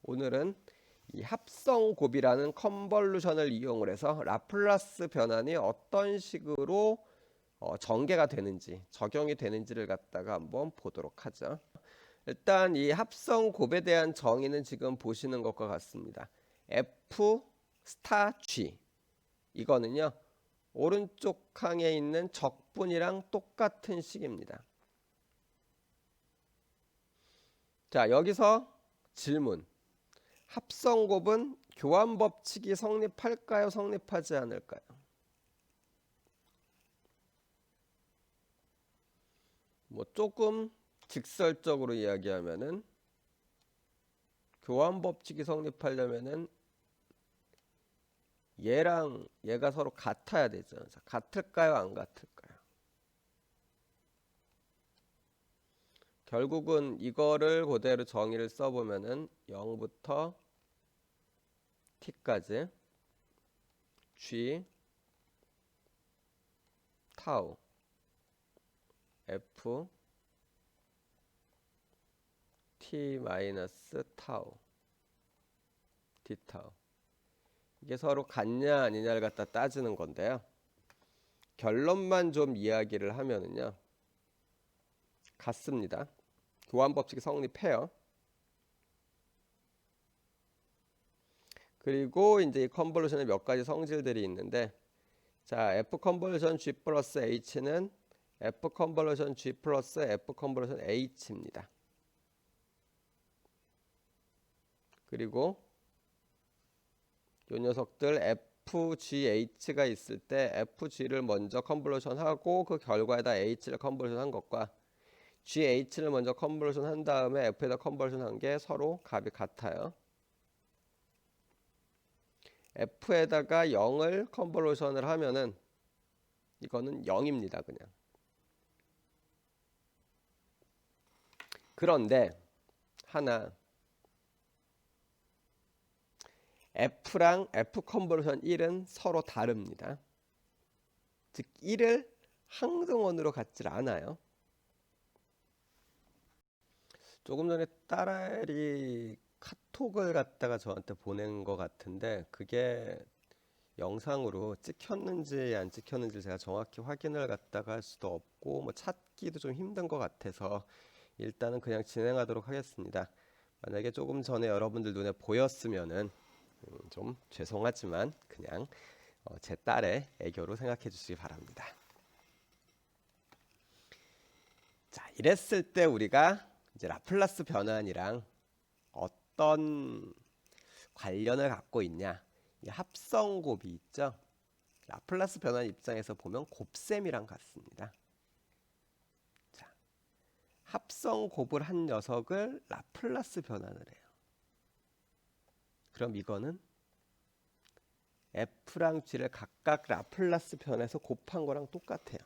오늘은 이 합성곱이라는 컨볼루션을 이용을 해서 라플라스 변환이 어떤 식으로 전개가 되는지, 적용이 되는지를 갖다가 한번 보도록 하죠. 일단 이 합성곱에 대한 정의는 지금 보시는 것과 같습니다. F 스타 G, 이거는요 오른쪽 항에 있는 적분이랑 똑같은 식입니다. 자, 여기서 질문. 합성곱은 교환 법칙이 성립할까요? 성립하지 않을까요? 뭐 조금 직설적으로 이야기하면은 교환 법칙이 성립하려면은 얘랑 얘가 서로 같아야 되죠. 자, 같을까요? 안 같을까요? 결국은 이거를 그대로 정의를 써보면은 0부터 t까지 g 타우 f t 마이너스 타우 d 타우, 이게 서로 같냐 아니냐를 갖다 따지는 건데요. 결론만 좀 이야기를 하면은요 같습니다. 교환 법칙이 성립해요. 그리고 이제 이 컨볼루션에 몇 가지 성질들이 있는데, 자, F 컨볼루션 G 플러스 H는 F 컨볼루션 G 플러스 F 컨볼루션 H입니다. 그리고 이 녀석들 FGH가 있을 때 FG를 먼저 컨볼루션 하고 그 결과에다 H를 컨볼루션 한 것과 GH를 먼저 컨볼루션 한 다음에 F에다 컨볼루션 한 게 서로 값이 같아요. F에다가 0을 컨볼루션을 하면은 이거는 0입니다. 그냥. 그런데 하나, F랑 F 컨볼루션 1은 서로 다릅니다. 즉 1을 항등원으로 갖질 않아요. 조금 전에 딸이 카톡을 갖다가 저한테 보낸 것 같은데 그게 영상으로 찍혔는지 안 찍혔는지 제가 정확히 확인을 갖다가 할 수도 없고 뭐 찾기도 좀 힘든 것 같아서 일단은 그냥 진행하도록 하겠습니다. 만약에 조금 전에 여러분들 눈에 보였으면은 좀 죄송하지만 그냥 제 딸의 애교로 생각해 주시기 바랍니다. 자, 이랬을 때 우리가 이제 라플라스 변환이랑 어떤 관련을 갖고 있냐? 이 합성곱이 있죠. 라플라스 변환 입장에서 보면 곱셈이랑 같습니다. 자, 합성곱을 한 녀석을 라플라스 변환을 해요. 그럼 이거는 F랑 G를 각각 라플라스 변해서 곱한 거랑 똑같아요.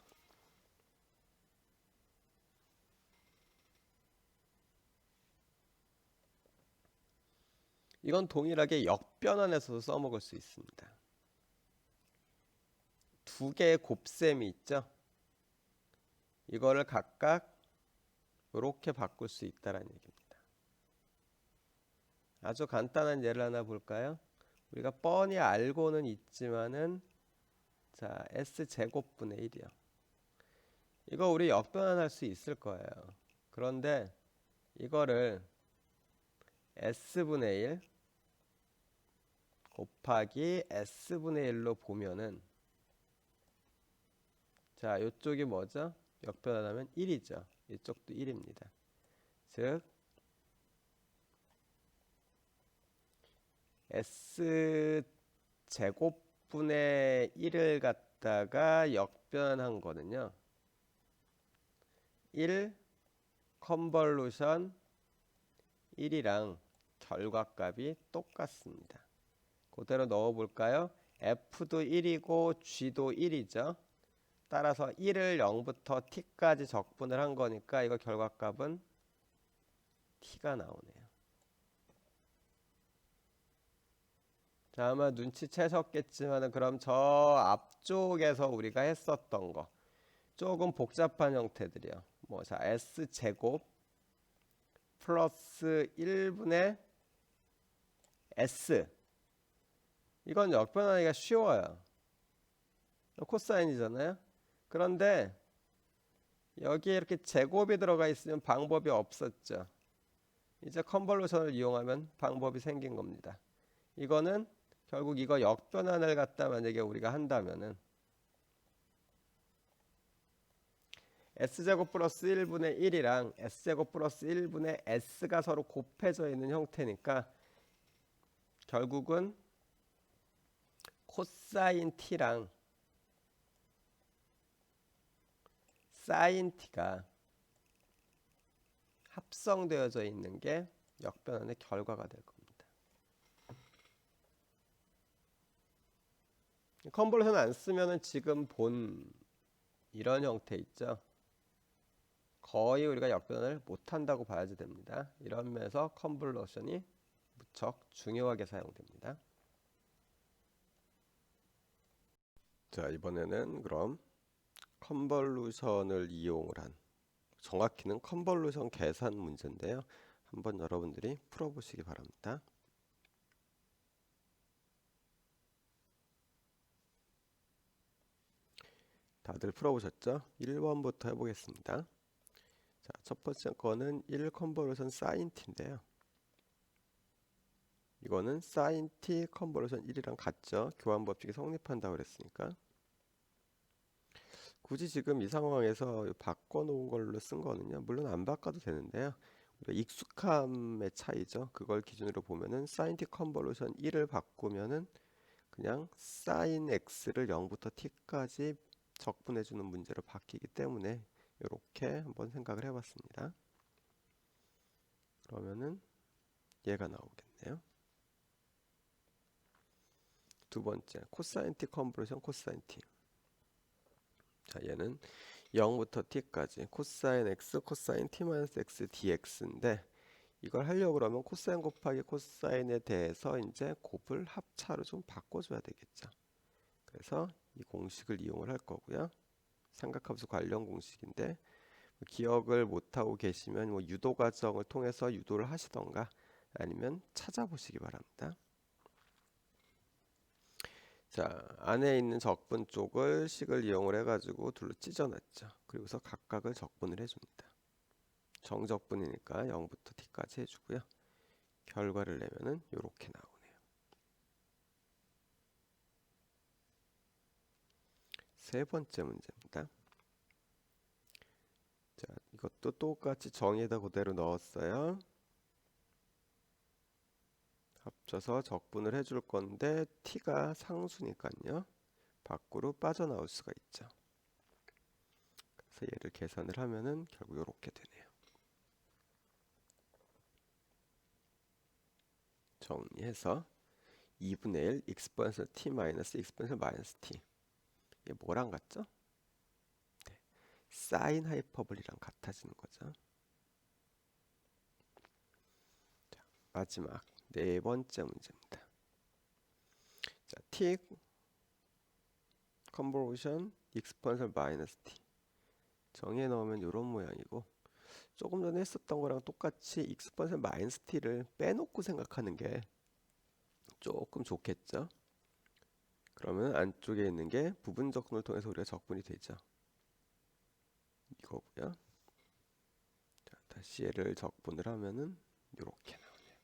이건 동일하게 역변환에서도 써먹을 수 있습니다. 두 개의 곱셈이 있죠. 이거를 각각 이렇게 바꿀 수 있다는 얘기입니다. 아주 간단한 예를 하나 볼까요? 우리가 뻔히 알고는 있지만은 자, S제곱분의 1이요. 이거 우리 역변환할 수 있을 거예요. 그런데 이거를 S분의 1 곱하기 S분의 1로 보면은 자, 이쪽이 뭐죠? 역변환하면 1이죠. 이쪽도 1입니다. 즉 S제곱분의 1을 갖다가 역변한 거는요 1 컨볼루션 1이랑 결과값이 똑같습니다. 그대로 넣어볼까요? F도 1이고 G도 1이죠. 따라서 1을 0부터 T까지 적분을 한 거니까 이거 결과값은 T가 나오네요. 자, 아마 눈치채셨겠지만 그럼 저 앞쪽에서 우리가 했었던 거 조금 복잡한 형태들이요. 뭐 자, S제곱 플러스 1분의 S. 이건 역변하기가 쉬워요. 코사인이잖아요. 그런데 여기에 이렇게 제곱이 들어가 있으면 방법이 없었죠. 이제 컨볼루션을 이용하면 방법이 생긴 겁니다. 이거는 결국 이거 역변환을 갖다 만약에 우리가 한다면은 S제곱 플러스 1분의 1이랑 S제곱 플러스 1분의 S가 서로 곱해져 있는 형태니까 결국은 코사인 T랑 사인 T가 합성되어져 있는 게 역변환의 결과가 될 겁니다. 컨볼루션 안 쓰면은 지금 본 이런 형태 있죠. 거의 우리가 역변을 못한다고 봐야지 됩니다. 이런 면에서 컨볼루션이 무척 중요하게 사용됩니다. 자, 이번에는 그럼 컨볼루션을 이용을 한, 정확히는 컨볼루션 계산 문제인데요. 한번 여러분들이 풀어보시기 바랍니다. 다들 풀어보셨죠? 1번부터 해보겠습니다. 자, 첫 번째 거는 1 컨볼루션 사인 t인데요. 이거는 사인 t 컨볼루션 1이랑 같죠? 교환 법칙이 성립한다고 그랬으니까. 굳이 지금 이 상황에서 바꿔놓은 걸로 쓴 거는요. 물론 안 바꿔도 되는데요. 우리가 익숙함의 차이죠. 그걸 기준으로 보면은 사인 t 컨볼루션 1을 바꾸면은 그냥 사인 x를 0부터 t까지 적분해주는 문제로 바뀌기 때문에 이렇게 한번 생각을 해봤습니다. 그러면은 얘가 나오겠네요. 두 번째 코사인 t 컨볼루션 코사인 t. 자, 얘는 0부터 t까지 코사인 x 코사인 t-x dx인데 이걸 하려고 그러면 코사인 곱하기 코사인에 대해서 이제 곱을 합차로 좀 바꿔줘야 되겠죠. 그래서 이 공식을 이용을 할 거고요. 삼각함수 관련 공식인데 기억을 못하고 계시면 뭐 유도 과정을 통해서 유도를 하시던가 아니면 찾아보시기 바랍니다. 자, 안에 있는 적분 쪽을 식을 이용을 해가지고 둘로 찢어놨죠. 그리고서 각각을 적분을 해줍니다. 정적분이니까 0부터 t까지 해주고요. 결과를 내면은 이렇게 나오네요. 세 번째 문제입니다. 자, 이것도 똑같이 정의에다 그대로 넣었어요. 합쳐서 적분을 해줄 건데 t가 상수니까요. 밖으로 빠져나올 수가 있죠. 그래서 얘를 계산을 하면은 결국 이렇게 되네요. 정리해서 2분의 1 exponential t 마이너스 exponential 마이너스 t. 이게 뭐랑 같죠? 네. 사인 하이퍼볼이랑 같아지는 거죠. 자, 마지막 네 번째 문제입니다. 자, t convolution exponential 마이너스 t. 정의해 넣으면 이런 모양이고 조금 전에 했었던 거랑 똑같이 exponential 마이너스 t를 빼놓고 생각하는 게 조금 좋겠죠. 그러면 안쪽에 있는 게 부분 적분을 통해서 우리가 적분이 되죠. 이거고요. 자, 다시 얘를 적분을 하면은 이렇게 나오네요.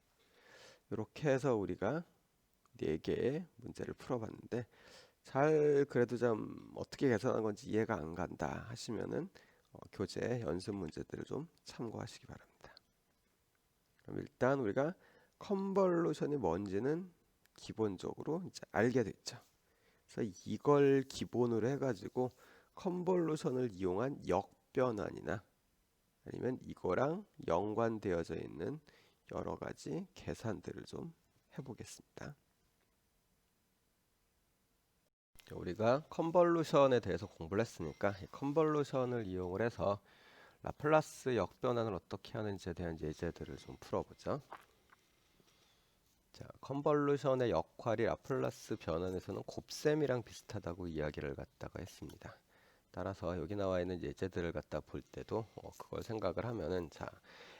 이렇게 해서 우리가 4개의 문제를 풀어봤는데 잘 그래도 좀 어떻게 계산한 건지 이해가 안 간다 하시면은 교재 연습 문제들을 좀 참고하시기 바랍니다. 그럼 일단 우리가 컨볼루션이 뭔지는 기본적으로 이제 알게 됐죠. 그래서 이걸 기본으로 해가지고 컨볼루션을 이용한 역변환이나 아니면 이거랑 연관되어져 있는 여러 가지 계산들을 좀 해보겠습니다. 우리가 컨볼루션에 대해서 공부를 했으니까 이 컨볼루션을 이용을 해서 라플라스 역변환을 어떻게 하는지에 대한 예제들을 좀 풀어보죠. 자, 컨볼루션의 역할이 라플라스 변환에서는 곱셈이랑 비슷하다고 이야기를 갖다가 했습니다. 따라서 여기 나와 있는 예제들을 갖다 볼 때도 그걸 생각을 하면은 자,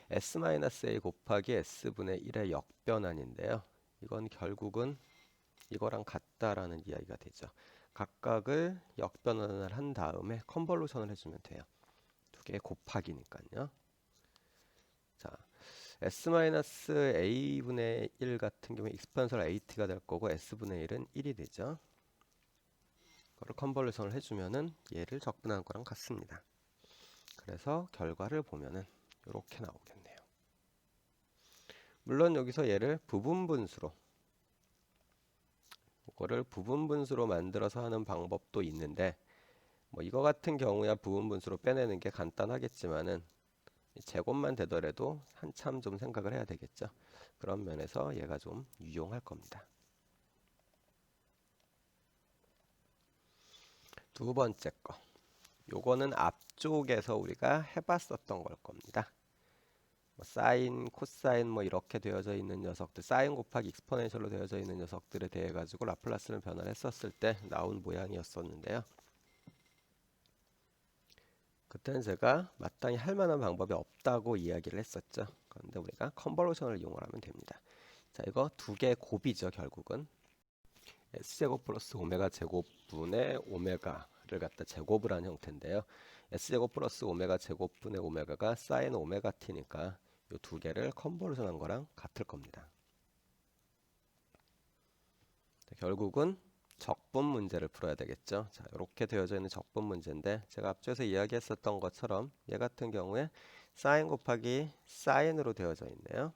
s-a 곱하기 s분의 1의 역변환인데요. 이건 결국은 이거랑 같다라는 이야기가 되죠. 각각을 역변환을 한 다음에 컨볼루션을 해주면 돼요. 두 개 곱하기니까요. 자, S-A분의 1 같은 경우에 익스포넨셜 AT가 될 거고 S분의 1은 1이 되죠. 그걸 컨볼루션을 해주면은 얘를 적분한 거랑 같습니다. 그래서 결과를 보면은 이렇게 나오겠네요. 물론 여기서 얘를 부분분수로 이거를 부분분수로 만들어서 하는 방법도 있는데 뭐 이거 같은 경우야 부분분수로 빼내는 게 간단하겠지만은 제곱만 되더라도 한참 좀 생각을 해야 되겠죠. 그런 면에서 얘가 좀 유용할 겁니다. 두 번째 거. 요거는 앞쪽에서 우리가 해봤었던 걸 겁니다. 뭐 사인, 코사인 뭐 이렇게 되어져 있는 녀석들, 사인 곱하기 익스포넨셜로 되어져 있는 녀석들에 대해 가지고 라플라스를 변환했었을 때 나온 모양이었었는데요. 그때는 제가 마땅히 할 만한 방법이 없다고 이야기를 했었죠. 그런데 우리가 컨볼루션을 이용을 하면 됩니다. 자, 이거 두 개 곱이죠, 결국은. S제곱 플러스 오메가 제곱분의 오메가를 갖다 제곱을 한 형태인데요. S제곱 플러스 오메가 제곱분의 오메가가 사인 오메가 t니까 이 두 개를 컨볼루션 한 거랑 같을 겁니다. 자, 결국은 적분 문제를 풀어야 되겠죠. 자, 이렇게 되어져 있는 적분 문제인데 제가 앞쪽에서 이야기했었던 것처럼 얘 같은 경우에 사인 곱하기 사인으로 되어져 있네요.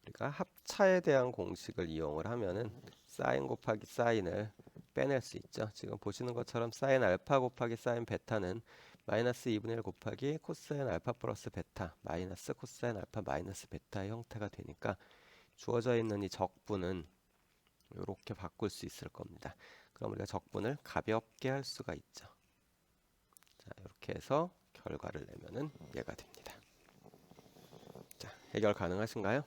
우리가 합차에 대한 공식을 이용을 하면은 사인 곱하기 사인을 빼낼 수 있죠. 지금 보시는 것처럼 사인 알파 곱하기 사인 베타는 마이너스 2분의 1 곱하기 코사인 알파 플러스 베타 마이너스 코사인 알파 마이너스 베타의 형태가 되니까 주어져 있는 이 적분은 이렇게 바꿀 수 있을 겁니다. 그럼 우리가 적분을 가볍게 할 수가 있죠. 자, 이렇게 해서 결과를 내면은 얘가 됩니다. 자, 해결 가능하신가요?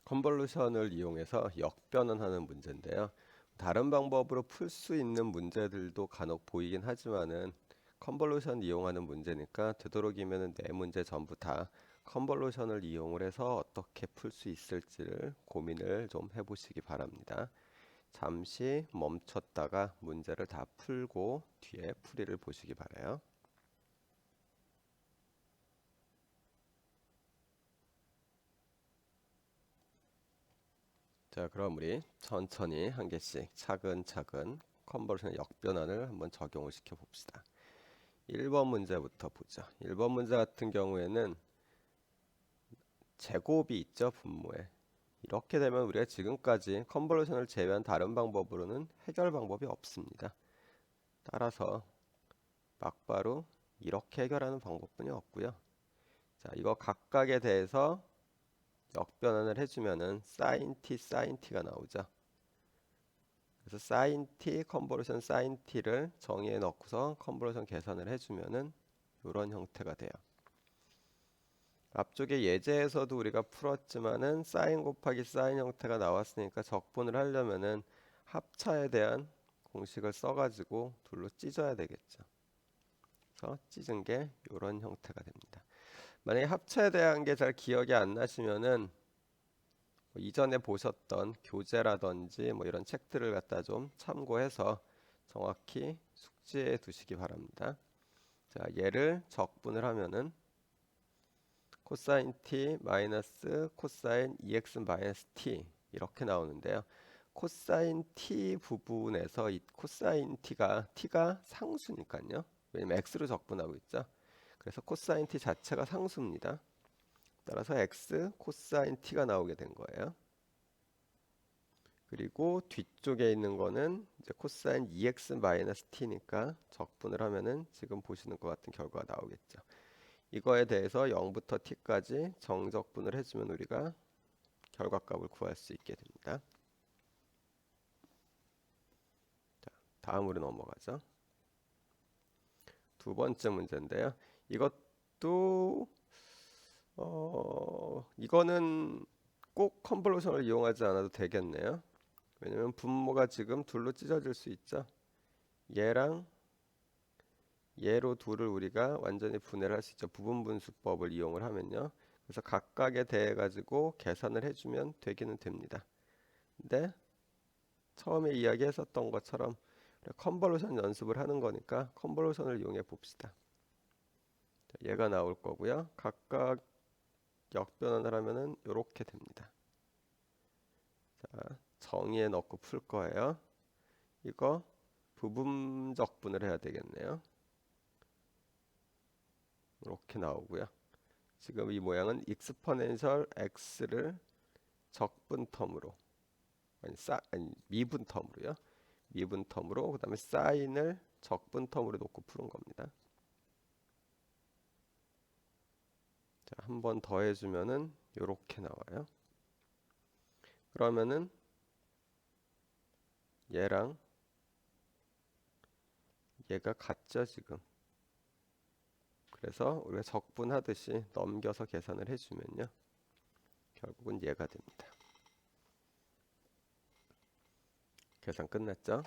컨볼루션을 이용해서 역변환하는 문제인데요. 다른 방법으로 풀 수 있는 문제들도 간혹 보이긴 하지만은 컨볼루션 이용하는 문제니까 되도록이면은 네 문제 전부 다 컨볼루션을 이용을 해서 어떻게 풀 수 있을지를 고민을 좀 해보시기 바랍니다. 잠시 멈췄다가 문제를 다 풀고 뒤에 풀이를 보시기 바라요. 자, 그럼 우리 천천히 한 개씩 차근차근 컨버전의 역변환을 한번 적용을 시켜 봅시다. 1번 문제부터 보죠. 1번 문제 같은 경우에는 제곱이 있죠, 분모에. 이렇게 되면 우리가 지금까지 컨버전을 제외한 다른 방법으로는 해결 방법이 없습니다. 따라서 막바로 이렇게 해결하는 방법뿐이 없고요. 자, 이거 각각에 대해서 역변환을 해주면은 sin t, sin t가 나오죠. 그래서 sin t, 컨버전 sin t를 정의해 넣고서 컨버전 계산을 해주면은 이런 형태가 돼요. 앞쪽에 예제에서도 우리가 풀었지만은 sin 곱하기 sin 형태가 나왔으니까 적분을 하려면은 합차에 대한 공식을 써가지고 둘로 찢어야 되겠죠. 그래서 찢은 게 이런 형태가 됩니다. 만약에 합차에 대한 게 잘 기억이 안 나시면은 뭐 이전에 보셨던 교재라든지 뭐 이런 책들을 갖다 좀 참고해서 정확히 숙지해 두시기 바랍니다. 자, 얘를 적분을 하면은 코사인 t 마이너스 코사인 2x 마이너스 t 이렇게 나오는데요. 코사인 t 부분에서 이 코사인 t가 상수니까요. 왜냐면 x로 적분하고 있죠. 그래서 코사인 t 자체가 상수입니다. 따라서 x 코사인 t가 나오게 된 거예요. 그리고 뒤쪽에 있는 거는 이제 코사인 2x 마이너스 t니까 적분을 하면은 지금 보시는 것 같은 결과가 나오겠죠. 이거에 대해서 0부터 t까지 정적분을 해주면 우리가 결과값을 구할 수 있게 됩니다. 자, 다음으로 넘어가죠. 두 번째 문제인데요. 이것도 이거는 꼭 컨볼루션을 이용하지 않아도 되겠네요. 왜냐면 분모가 지금 둘로 찢어질 수 있죠. 얘랑 얘로 둘을 우리가 완전히 분해를 할 수 있죠. 부분분수법을 이용을 하면요. 그래서 각각에 대해 가지고 계산을 해주면 되기는 됩니다. 근데 처음에 이야기했었던 것처럼 컨볼루션 연습을 하는 거니까 컨볼루션을 이용해 봅시다. 얘가 나올 거고요. 각각 역변환을 하면은 이렇게 됩니다. 자, 정의에 넣고 풀 거예요. 이거 부분적분을 해야 되겠네요. 이렇게 나오고요. 지금 이 모양은 익스포넨셜 x를 적분 텀으로 아니 미분 텀으로요. 미분 텀으로 그다음에 사인을 적분 텀으로 놓고 푸는 겁니다. 자, 한 번 더 해주면은 이렇게 나와요. 그러면은 얘랑 얘가 같죠 지금. 그래서 우리가 적분하듯이 넘겨서 계산을 해주면요. 결국은 얘가 됩니다. 계산 끝났죠?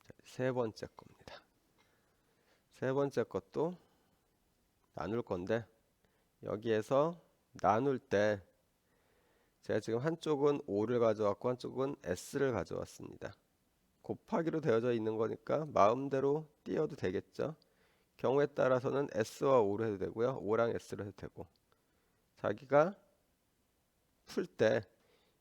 자, 세 번째 겁니다. 세 번째 것도 나눌 건데 여기에서 나눌 때 제가 지금 한쪽은 5를 가져왔고 한쪽은 S를 가져왔습니다. 곱하기로 되어져 있는 거니까 마음대로 띄어도 되겠죠. 경우에 따라서는 S와 5로 해도 되고요. 5랑 S로 해도 되고 자기가 풀 때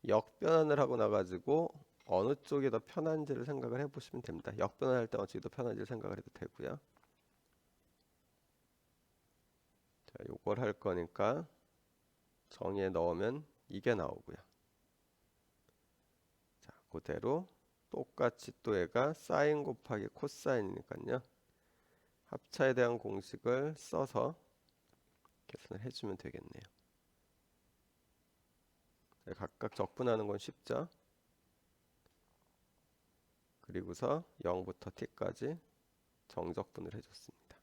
역변환을 하고 나가지고 어느 쪽이 더 편한지를 생각을 해보시면 됩니다. 역변환할 때 어느 쪽이 더 편한지를 생각을 해도 되고요. 자, 요걸 할 거니까 정의에 넣으면 이게 나오고요. 자, 그대로 똑같이 또 얘가 사인 곱하기 코사인이니까요. 합차에 대한 공식을 써서 계산을 해주면 되겠네요. 각각 적분하는 건 쉽죠. 그리고서 0부터 t까지 정적분을 해줬습니다.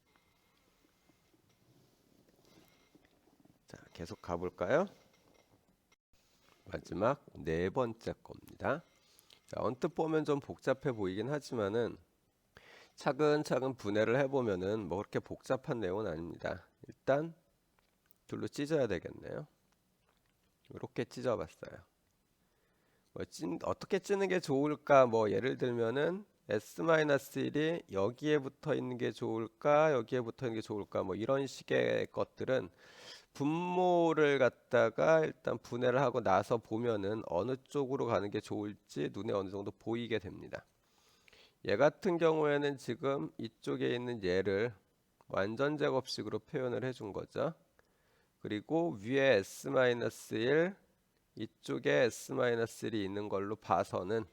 자, 계속 가볼까요? 마지막 네 번째 겁니다. 자, 언뜻 보면 좀 복잡해 보이긴 하지만은 차근차근 분해를 해보면은 뭐 그렇게 복잡한 내용은 아닙니다. 일단 둘로 찢어야 되겠네요. 이렇게 찢어봤어요. 어떻게 찌는 게 좋을까? 뭐 예를 들면은 S-1이 여기에 붙어 있는 게 좋을까? 여기에 붙어 있는 게 좋을까? 뭐 이런 식의 것들은 분모를 갖다가 일단 분해를 하고 나서 보면은 어느 쪽으로 가는 게 좋을지 눈에 어느 정도 보이게 됩니다. 얘 같은 경우에는 지금 이쪽에 있는 얘를 완전 제곱식으로 표현을 해준 거죠. 그리고 위에 S-1 이쪽에 S-1이 있는 걸로 봐서는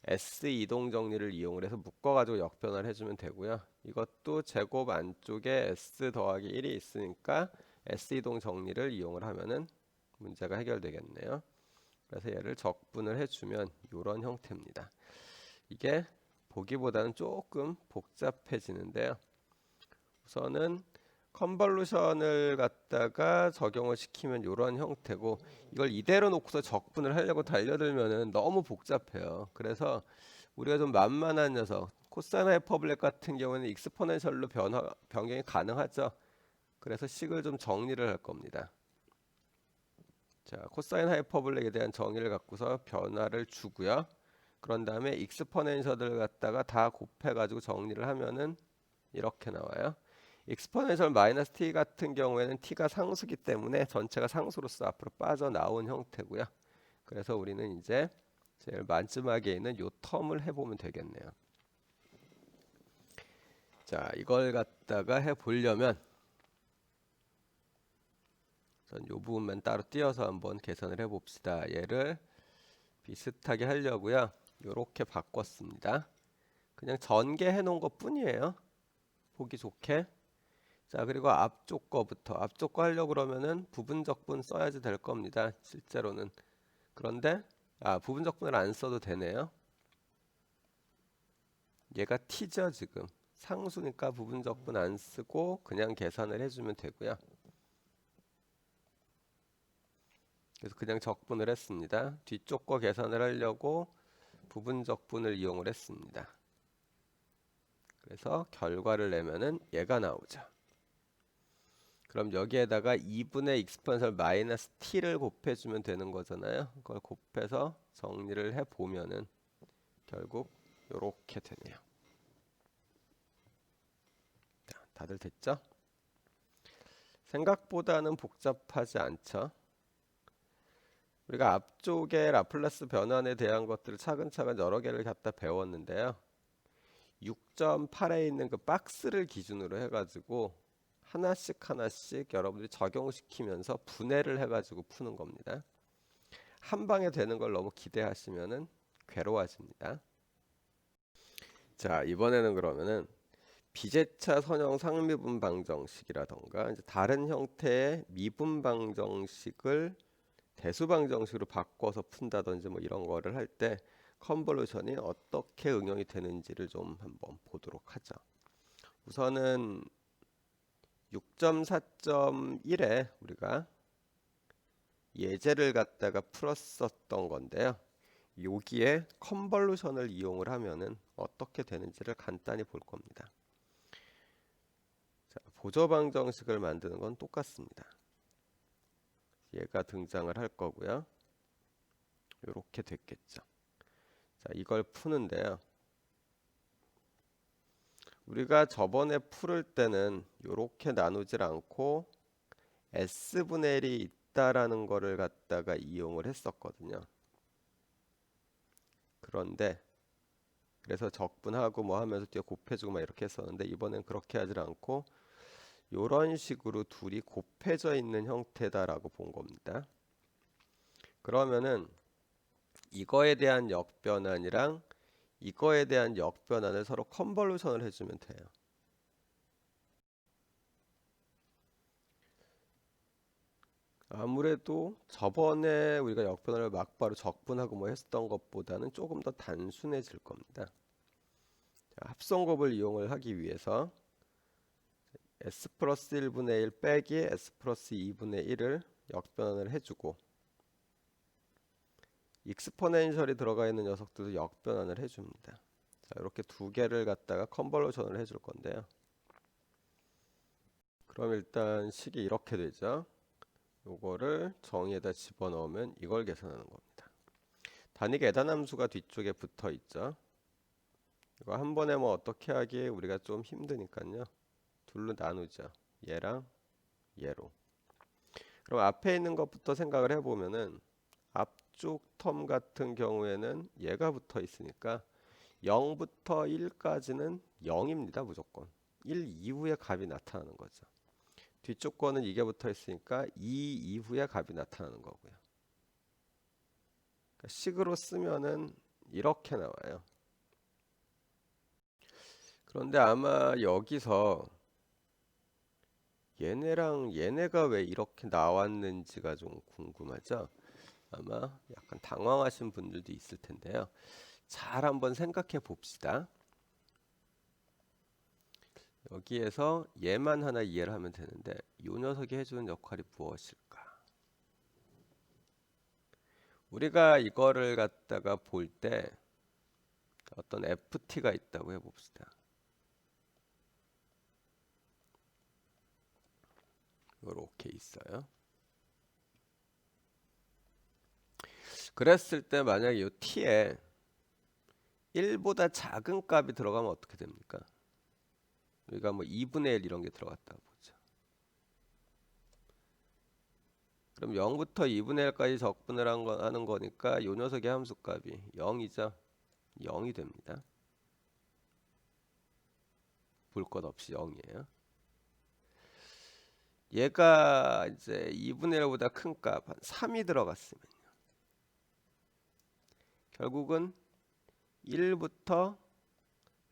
S 이동 정리를 이용을 해서 묶어가지고 역변을 해주면 되고요. 이것도 제곱 안쪽에 S 더하기 1이 있으니까 S 이동 정리를 이용을 하면은 문제가 해결되겠네요. 그래서 얘를 적분을 해주면 이런 형태입니다. 이게 보기보다는 조금 복잡해지는데요. 우선은 컨볼루션을 갖다가 적용을 시키면 이런 형태고 이걸 이대로 놓고서 적분을 하려고 달려들면은 너무 복잡해요. 그래서 우리가 좀 만만한 녀석 코사인 하이퍼블랙 같은 경우는 익스포넨셜로 변경이 가능하죠. 그래서 식을 좀 정리를 할 겁니다. 자, 코사인 하이퍼블랙에 대한 정의를 갖고서 변화를 주고요. 그런 다음에 익스포넨셜을 갖다가 다 곱해가지고 정리를 하면은 이렇게 나와요. 익스포넨셜 마이너스 t 같은 경우에는 t가 상수기 때문에 전체가 상수로서 앞으로 빠져나온 형태고요. 그래서 우리는 이제 제일 마지막에 있는 요 텀을 해보면 되겠네요. 자, 이걸 갖다가 해보려면 전 요 부분만 따로 띄어서 한번 계산을 해봅시다. 얘를 비슷하게 하려고요. 요렇게 바꿨습니다. 그냥 전개해 놓은 것 뿐이에요. 보기 좋게. 자, 그리고 앞쪽 거부터 앞쪽 거 하려고 그러면은 부분적분 써야지 될 겁니다. 실제로는. 그런데 부분적분을 안 써도 되네요. 얘가 t죠 지금. 상수니까 부분적분 안 쓰고 그냥 계산을 해주면 되고요. 그래서 그냥 적분을 했습니다. 뒤쪽 거 계산을 하려고 부분적분을 이용을 했습니다. 그래서 결과를 내면은 얘가 나오죠. 그럼 여기에다가 2분의 exponential 마이너스 t를 곱해주면 되는 거잖아요. 그걸 곱해서 정리를 해보면은 결국 이렇게 되네요. 자, 다들 됐죠? 생각보다는 복잡하지 않죠? 우리가 앞쪽에 라플라스 변환에 대한 것들을 차근차근 여러 개를 갖다 배웠는데요. 6.8에 있는 그 박스를 기준으로 해가지고 하나씩 하나씩 여러분들이 적용시키면서 분해를 해가지고 푸는 겁니다. 한 방에 되는 걸 너무 기대하시면은 괴로워집니다. 자, 이번에는 그러면은 비제차 선형 상미분 방정식이라던가 이제 다른 형태의 미분 방정식을 대수 방정식으로 바꿔서 푼다든지 뭐 이런 거를 할 때 컨볼루션이 어떻게 응용이 되는지를 좀 한번 보도록 하죠. 우선은 6.4.1에 우리가 예제를 갖다가 풀었었던 건데요. 여기에 컨볼루션을 이용을 하면은 어떻게 되는지를 간단히 볼 겁니다. 자, 보조 방정식을 만드는 건 똑같습니다. 얘가 등장을 할 거고요. 이렇게 됐겠죠. 자, 이걸 푸는데요. 우리가 저번에 풀을 때는 이렇게 나누질 않고 S분의 1이 있다라는 거를 갖다가 이용을 했었거든요. 그런데 그래서 적분하고 뭐 하면서 뒤에 곱해주고 막 이렇게 했었는데 이번엔 그렇게 하질 않고 이런 식으로 둘이 곱해져 있는 형태다라고 본 겁니다. 그러면은 이거에 대한 역변환이랑 이거에 대한 역변환을 서로 컨볼루션을 해주면 돼요. 아무래도 저번에 우리가 역변환을 막바로 적분하고 뭐 했었던 것보다는 조금 더 단순해질 겁니다. 자, 합성곱을 이용을 하기 위해서 S 플러스 1분의 1 빼기 S 플러스 2분의 1을 역변환을 해주고 익스포넨셜이 들어가 있는 녀석들도 역변환을 해줍니다. 자, 이렇게 두 개를 갖다가 컨볼루션을 해줄 건데요. 그럼 일단 식이 이렇게 되죠. 요거를 정의에다 집어넣으면 이걸 계산하는 겁니다. 단위 계산함수가 뒤쪽에 붙어 있죠. 이거 한 번에 뭐 어떻게 하기에 우리가 좀 힘드니까요. 둘로 나누죠. 얘랑 얘로. 그럼 앞에 있는 것부터 생각을 해보면은 앞쪽 텀 같은 경우에는 얘가 붙어 있으니까 0부터 1까지는 0입니다. 무조건. 1 이후에 값이 나타나는 거죠. 뒤쪽 거는 이게 붙어 있으니까 2 이후에 값이 나타나는 거고요. 그러니까 식으로 쓰면은 이렇게 나와요. 그런데 아마 여기서 얘네랑 얘네가 왜 이렇게 나왔는지가 좀 궁금하죠? 아마 약간 당황하신 분들도 있을 텐데요. 잘 한번 생각해 봅시다. 여기에서 얘만 하나 이해를 하면 되는데 이 녀석이 해주는 역할이 무엇일까? 우리가 이거를 갖다가 볼 때 어떤 FT가 있다고 해봅시다. 이렇게 있어요. 그랬을 때 만약에 이 t에 1보다 작은 값이 들어가면 어떻게 됩니까? 우리가 뭐 2분의 1 이런 게 들어갔다고 보죠. 그럼 0부터 2분의 1까지 적분을 하는 거니까 이 녀석의 함수값이 0이죠. 0이 됩니다. 볼 것 없이 0이에요. 얘가 이제 2분의 1보다 큰 값, 한 3이 들어갔으면요. 결국은 1부터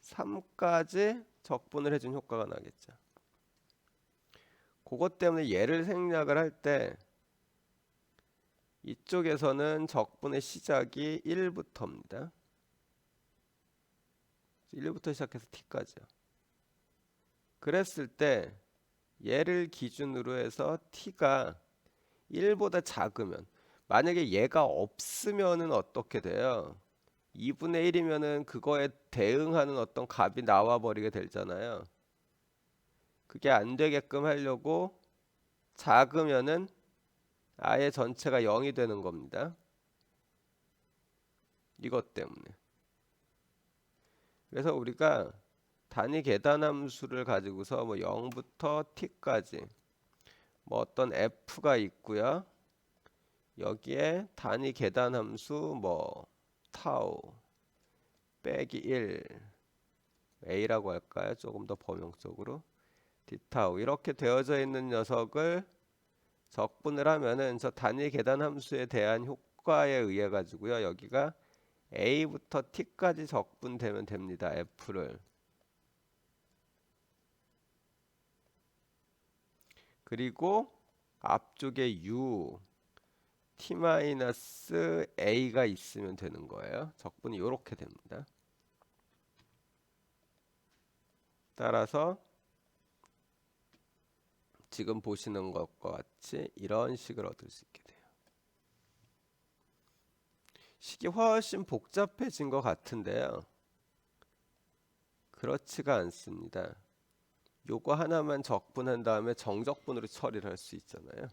3까지 적분을 해준 효과가 나겠죠. 그것 때문에 얘를 생략을 할 때 이쪽에서는 적분의 시작이 1부터입니다. 1부터 시작해서 t까지요. 그랬을 때 얘를 기준으로 해서 t가 1보다 작으면 만약에 얘가 없으면은 어떻게 돼요? 2분의 1이면은 그거에 대응하는 어떤 값이 나와 버리게 되잖아요. 그게 안 되게끔 하려고 작으면은 아예 전체가 0이 되는 겁니다. 이것 때문에. 그래서 우리가 단위 계단함수를 가지고서 뭐 0부터 t까지 뭐 어떤 f가 있고요. 여기에 단위 계단함수 뭐 타우 빼기 1 a라고 할까요? 조금 더 범용적으로 d타우 이렇게 되어져 있는 녀석을 적분을 하면은 저 단위 계단함수에 대한 효과에 의해 가지고요. 여기가 a부터 t까지 적분되면 됩니다. f를. 그리고 앞쪽에 u t-a가 있으면 되는 거예요. 적분이 이렇게 됩니다. 따라서 지금 보시는 것과 같이 이런 식을 얻을 수 있게 돼요. 식이 훨씬 복잡해진 것 같은데요. 그렇지가 않습니다. 요거 하나만 적분한 다음에 정적분으로 처리를 할 수 있잖아요.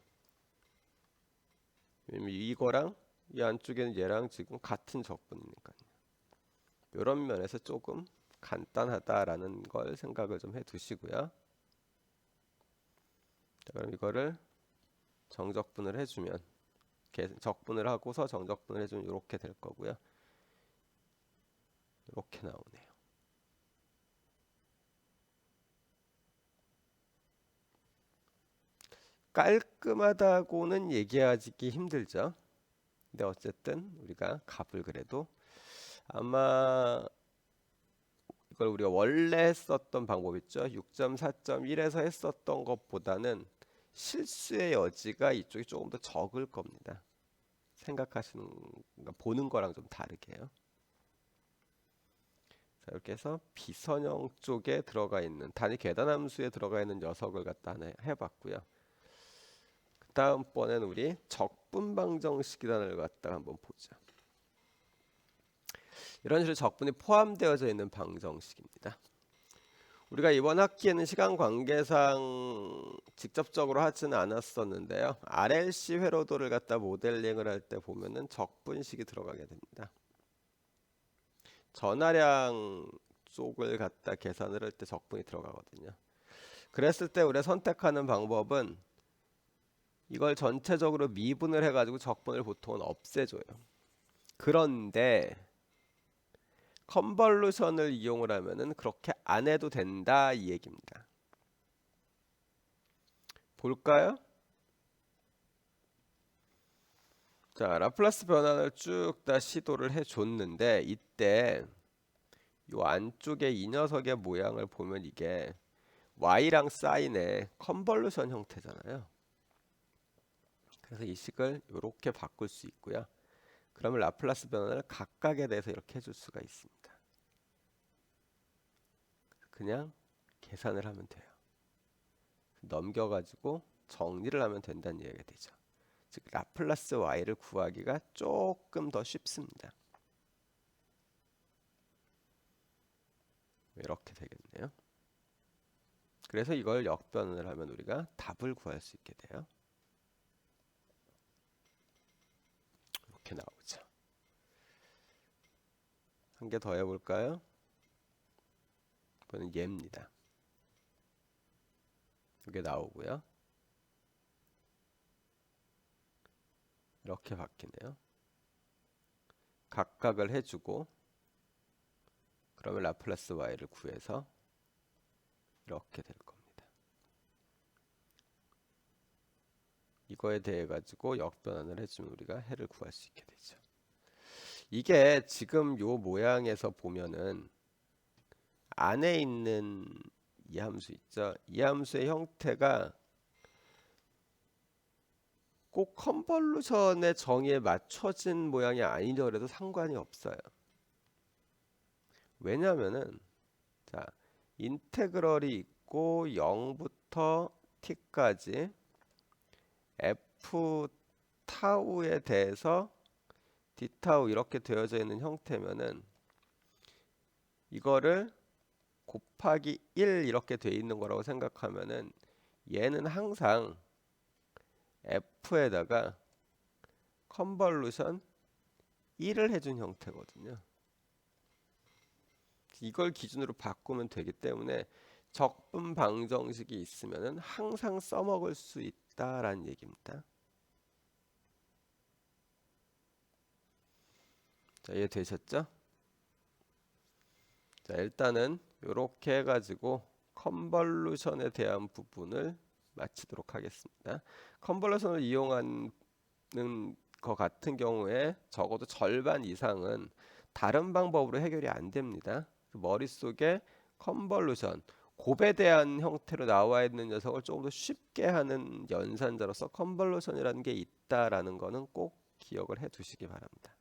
왜냐면 이거랑 이 안쪽에는 얘랑 지금 같은 적분이니까요. 이런 면에서 조금 간단하다라는 걸 생각을 좀 해두시고요. 자, 그럼 이거를 정적분을 해주면 적분을 하고서 정적분을 해주면 이렇게 될 거고요. 이렇게 나오네요. 깔끔하다고는 얘기하기 힘들죠. 근데 어쨌든 우리가 값을 그래도 아마 이걸 우리가 원래 했었던 방법 있죠. 6.4.1에서 했었던 것보다는 실수의 여지가 이쪽이 조금 더 적을 겁니다. 생각하시는, 보는 거랑 좀 다르게요. 자, 이렇게 해서 비선형 쪽에 들어가 있는 단위 계단함수에 들어가 있는 녀석을 갖다 하나 해봤고요. 그 다음번에는 우리 적분방정식이라는 걸 갖다가 한번 보죠. 이런 식으로 적분이 포함되어져 있는 방정식입니다. 우리가 이번 학기에는 시간 관계상 직접적으로 하지는 않았었는데요. RLC 회로도를 갖다 모델링을 할 때 보면은 적분식이 들어가게 됩니다. 전하량 쪽을 갖다 계산을 할 때 적분이 들어가거든요. 그랬을 때 우리가 선택하는 방법은 이걸 전체적으로 미분을 해가지고 적분을 보통은 없애줘요. 그런데 컨볼루션을 이용을 하면은 그렇게 안 해도 된다 이 얘기입니다. 볼까요? 자, 라플라스 변환을 쭉 다 시도를 해줬는데 이때 이 안쪽에 이 녀석의 모양을 보면 이게 y랑 사인의 컨볼루션 형태잖아요. 그래서 이 식을 이렇게 바꿀 수 있고요. 그러면 라플라스 변환을 각각에 대해서 이렇게 해줄 수가 있습니다. 그냥 계산을 하면 돼요. 넘겨가지고 정리를 하면 된다는 얘기가 되죠. 즉 라플라스 y를 구하기가 조금 더 쉽습니다. 이렇게 되겠네요. 그래서 이걸 역변을 하면 우리가 답을 구할 수 있게 돼요. 이렇게 나오죠. 한 개 더 해볼까요? 이거는 얘입니다. 이게 나오고요. 이렇게 바뀌네요. 각각을 해주고 그러면 라플라스 y를 구해서 이렇게 될 겁니다. 이거에 대해 가지고 역변환을 해주면 우리가 해를 구할 수 있게 되죠. 이게 지금 요 모양에서 보면은 안에 있는 이 함수 있죠. 이 함수의 형태가 꼭 컨볼루션의 정의에 맞춰진 모양이 아니더라도 상관이 없어요. 왜냐하면은 자 인테그럴이 있고 0부터 t까지 f 타우에 대해서 d타우 이렇게 되어져 있는 형태면은 이거를 곱하기 1 이렇게 돼 있는 거라고 생각하면은 얘는 항상 f에다가 컨볼루션 1을 해준 형태거든요. 이걸 기준으로 바꾸면 되기 때문에 적분 방정식이 있으면은 항상 써먹을 수 있다라는 얘기입니다. 자, 이해되셨죠? 자, 일단은 이렇게 해가지고 컨볼루션에 대한 부분을 마치도록 하겠습니다. 컨볼루션을 이용하는 것 같은 경우에 적어도 절반 이상은 다른 방법으로 해결이 안 됩니다. 머릿속에 컨볼루션, 곱에 대한 형태로 나와 있는 녀석을 조금 더 쉽게 하는 연산자로서 컨볼루션이라는 게 있다라는 거는 꼭 기억을 해 두시기 바랍니다.